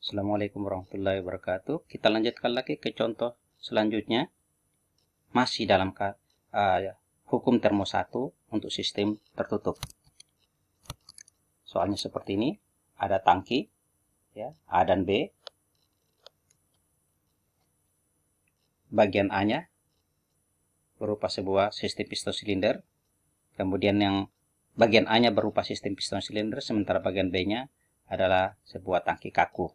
Assalamualaikum warahmatullahi wabarakatuh. Kita lanjutkan lagi ke contoh selanjutnya. Masih dalam hukum termo 1 untuk sistem tertutup. Soalnya seperti ini. Ada tangki, ya, A dan B. Bagian A-nya berupa sebuah sistem piston silinder. Kemudian yang bagian A-nya berupa sistem piston silinder, sementara bagian B-nya adalah sebuah tangki kaku.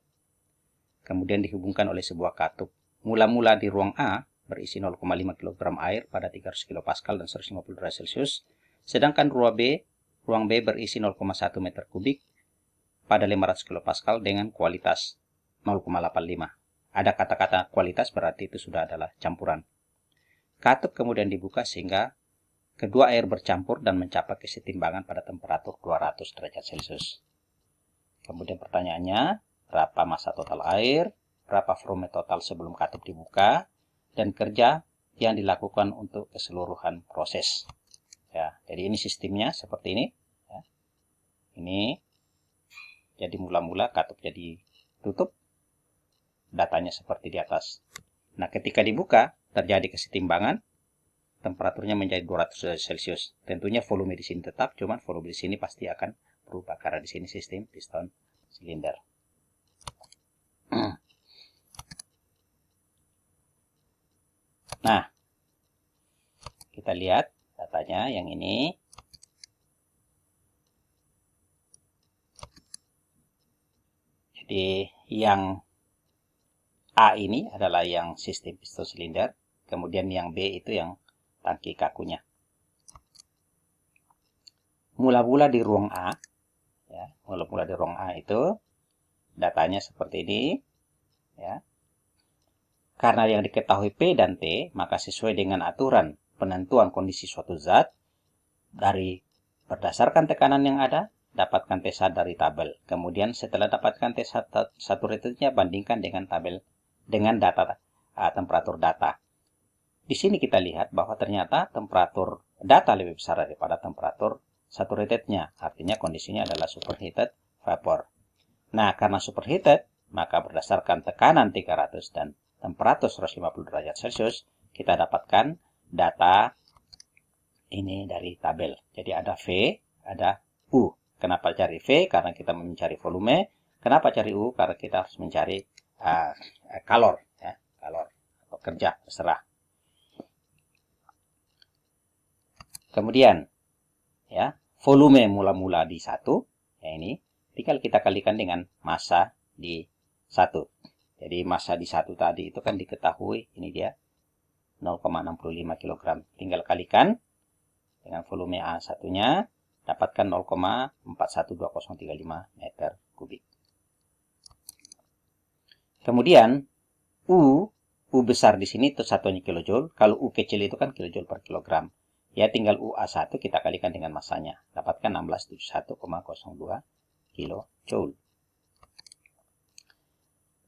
Kemudian dihubungkan oleh sebuah katup. Mula-mula di ruang A berisi 0,5 kg air pada 300 kPa dan 150 derajat Celcius. Sedangkan ruang B berisi 0,1 meter kubik pada 500 kPa dengan kualitas 0,85. Ada kata-kata kualitas, berarti itu sudah adalah campuran. Katup kemudian dibuka sehingga kedua air bercampur dan mencapai kesetimbangan pada temperatur 200 derajat Celcius. Kemudian pertanyaannya, berapa massa total air, berapa volume total sebelum katup dibuka, dan kerja yang dilakukan untuk keseluruhan proses. Ya, jadi ini sistemnya seperti ini. Ya. Ini jadi mula-mula katup jadi tutup, datanya seperti di atas. Nah, ketika dibuka terjadi kesetimbangan, temperaturnya menjadi 200 derajat Celcius. Tentunya volume di sini tetap, cuman volume di sini pasti akan berubah karena di sini sistem piston silinder. Nah, kita lihat datanya yang ini. Jadi yang A ini adalah yang sistem piston silinder, kemudian yang B itu yang tangki kakunya. Mula-mula di ruang A, ya, mula-mula di ruang A itu datanya seperti ini, ya. Karena yang diketahui P dan T, maka sesuai dengan aturan penentuan kondisi suatu zat, dari berdasarkan tekanan yang ada, dapatkan T1 dari tabel. Kemudian setelah dapatkan T1 bandingkan dengan tabel dengan data temperatur data. Di sini kita lihat bahwa ternyata temperatur data lebih besar daripada temperatur saturatednya. Artinya kondisinya adalah superheated vapor. Nah, karena superheated, maka berdasarkan tekanan 300 dan temperatur 150 derajat Celcius, kita dapatkan data ini dari tabel. Jadi ada V, ada U. Kenapa cari V? Karena kita mencari volume. Kenapa cari U? Karena kita harus mencari kalor, ya, kalor atau kerja, terserah. Kemudian, ya, volume mula-mula di 1, ya ini, tinggal kita kalikan dengan massa di 1. Jadi massa di 1 tadi itu kan diketahui, ini dia, 0,65 kg. Tinggal kalikan dengan volume A1-nya, dapatkan 0,412035 meter kubik. Kemudian, U besar di sini itu satunya kilojoule. Kalau U kecil itu kan kilojoule per kilogram. Ya, tinggal UA1 kita kalikan dengan massanya. Dapatkan 1671,02 kilojoule.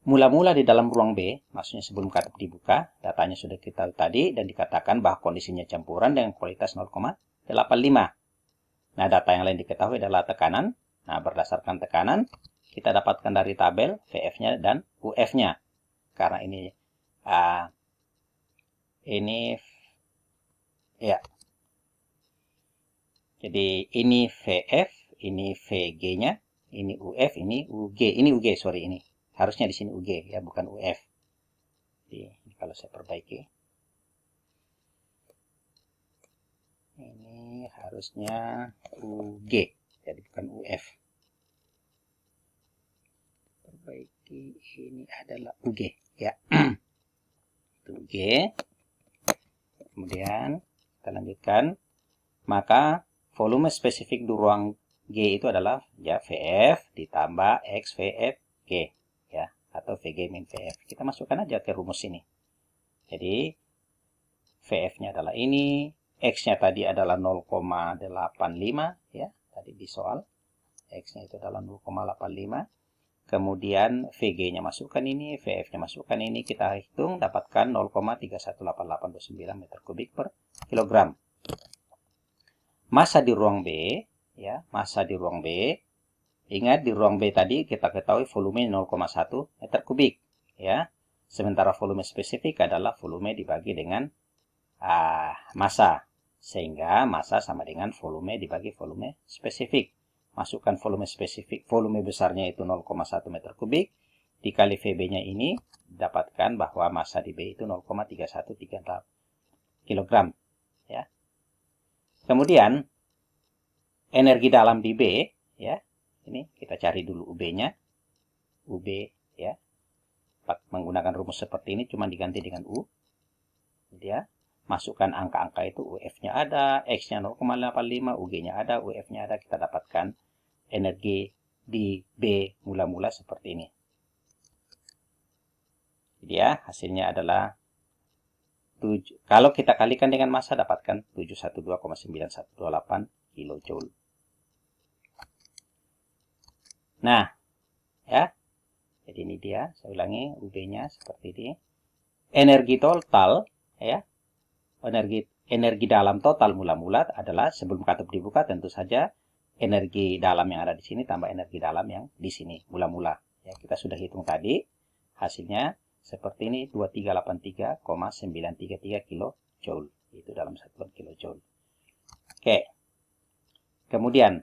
Mula-mula di dalam ruang B, maksudnya sebelum katup dibuka, datanya sudah kita tadi dan dikatakan bahwa kondisinya campuran dengan kualitas 0,85. Nah, data yang lain diketahui adalah tekanan. Nah, berdasarkan tekanan, kita dapatkan dari tabel VF-nya dan UF-nya. Karena ini ya. Jadi ini VF, ini VG-nya, ini UF, ini UG. Ini UG, sorry, ini. Harusnya di sini UG, ya, bukan UF. Jadi, kalau saya perbaiki. Ini harusnya UG, jadi bukan UF. Perbaiki, ini adalah UG, ya. Itu UG. Kemudian, kita lanjutkan. Maka, volume spesifik di ruang G itu adalah ya VF ditambah X VF G, ya, atau VG min VF. Kita masukkan aja ke rumus ini. Jadi VF-nya adalah ini, X-nya tadi adalah 0,85, ya, tadi di soal. X-nya itu adalah 0,85. Kemudian VG-nya masukkan ini, VF-nya masukkan ini, kita hitung dapatkan 0,31889 meter kubik per kilogram. Massa di ruang B, ya, massa di ruang B Ingat di ruang B tadi kita ketahui volume 0,1 meter kubik, ya. Sementara volume spesifik adalah volume dibagi dengan massa. Sehingga massa sama dengan volume dibagi volume spesifik. Masukkan volume spesifik, volume besarnya itu 0,1 meter kubik. Dikali VB-nya ini, dapatkan bahwa massa di B itu 0,3138 kg. Ya. Kemudian, energi dalam di B, ya. Ini kita cari dulu UB-nya. UB, ya. Menggunakan rumus seperti ini cuma diganti dengan U. Ya. Masukkan angka-angka itu, UF-nya ada, X-nya 0,85, UG-nya ada, UF-nya ada. Kita dapatkan energi di B mula-mula seperti ini. Jadi ya, hasilnya adalah kalau kita kalikan dengan massa dapatkan 712,9128 kJ. Nah, ya. Jadi ini dia, saya ulangi UB-nya seperti ini. Energi total, ya. Energi dalam total mula-mula adalah sebelum katup dibuka tentu saja energi dalam yang ada di sini tambah energi dalam yang di sini mula-mula. Ya, kita sudah hitung tadi. Hasilnya seperti ini 2383,933 kJ. Itu dalam satuan kilojoule. Oke. Kemudian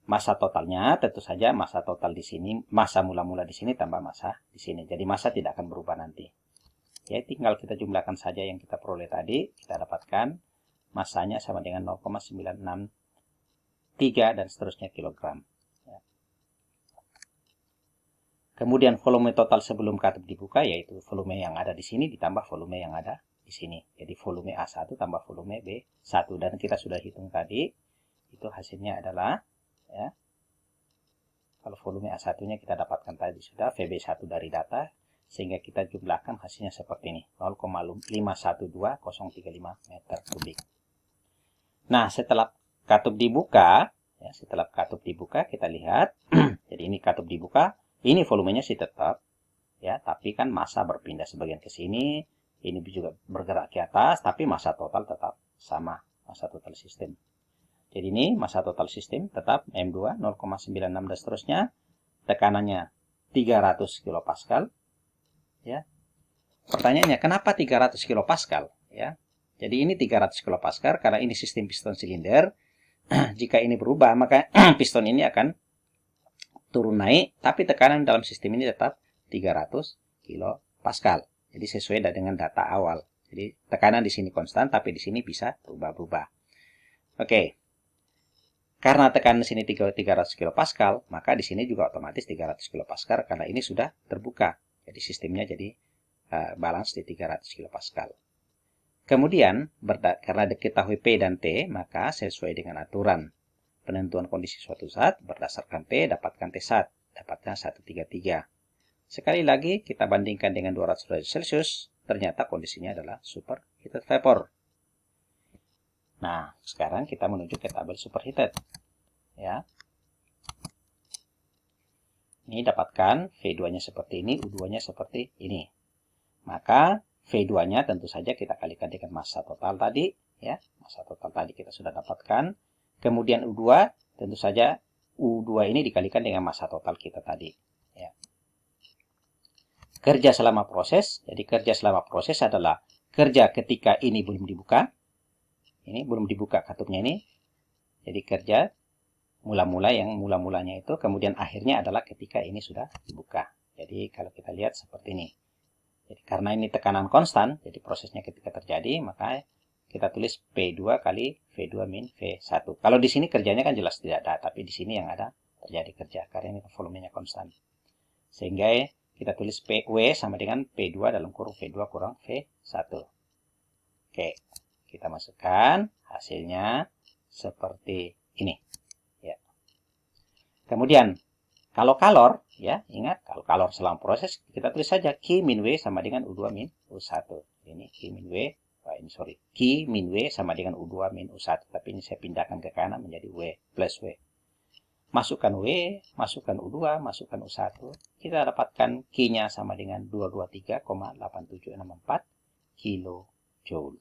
massa totalnya tentu saja massa total di sini, massa mula-mula di sini tambah massa di sini. Jadi massa tidak akan berubah nanti. Ya, tinggal kita jumlahkan saja yang kita peroleh tadi, kita dapatkan massanya sama dengan 0,963 dan seterusnya kilogram. Ya. Kemudian volume total sebelum katup dibuka yaitu volume yang ada di sini ditambah volume yang ada di sini. Jadi volume A1 tambah volume B1 dan kita sudah hitung tadi. Itu hasilnya adalah ya. Kalau volume A1-nya kita dapatkan tadi sudah VB1 dari data sehingga kita jumlahkan hasilnya seperti ini 0,512035 meter kubik. Nah, setelah katup dibuka, ya, kita lihat jadi ini katup dibuka, ini volumenya sih tetap ya, tapi kan massa berpindah sebagian ke sini, ini juga bergerak ke atas, tapi massa total tetap sama, massa total sistem. Jadi ini massa total sistem tetap M2 0,96 dan seterusnya. Tekanannya 300 kPa. Ya. Pertanyaannya kenapa 300 kPa? Ya. Jadi ini 300 kPa karena ini sistem piston silinder. Jika ini berubah maka piston ini akan turun naik, tapi tekanan dalam sistem ini tetap 300 kPa. Jadi sesuai dengan data awal. Jadi tekanan di sini konstan, tapi di sini bisa berubah-ubah. Oke. Karena tekanan di sini 300 kPa, maka di sini juga otomatis 300 kPa karena ini sudah terbuka. Jadi sistemnya jadi balance di 300 kPa. Kemudian, karena diketahui P dan T, maka sesuai dengan aturan penentuan kondisi suatu zat, berdasarkan P dapatkan T1, dapatnya 133. Sekali lagi, kita bandingkan dengan 200 derajat Celcius, ternyata kondisinya adalah superheated vapor. Nah, sekarang kita menuju ke tabel superheated. Ya. Ini dapatkan V2-nya seperti ini, U2-nya seperti ini. Maka V2-nya tentu saja kita kalikan dengan massa total tadi. Ya, massa total tadi kita sudah dapatkan. Kemudian U2, tentu saja U2 ini dikalikan dengan massa total kita tadi. Ya. Kerja selama proses, jadi kerja selama proses adalah kerja ketika ini belum dibuka. Ini belum dibuka katupnya ini. Jadi kerja mula-mula yang mula-mulanya itu. Kemudian akhirnya adalah ketika ini sudah dibuka. Jadi kalau kita lihat seperti ini. Jadi karena ini tekanan konstan. Jadi prosesnya ketika terjadi. Maka kita tulis P2 kali V2 min V1. Kalau di sini kerjanya kan jelas tidak ada. Tapi di sini yang ada terjadi kerja. Karena ini volumenya konstan. Sehingga kita tulis PW sama dengan P2 dalam kurung V2 kurang V1. Oke. Kita masukkan hasilnya seperti ini. Ya. Kemudian kalau kalor, ya ingat kalau kalor selama proses kita tulis saja Q min W sama dengan U2 min U1. Ini Q min W, Q min W sama dengan U2 min U1. Tapi ini saya pindahkan ke kanan menjadi W plus W. Masukkan W, masukkan U2, masukkan U1. Kita dapatkan Q-nya sama dengan 223,8764 kilojoule.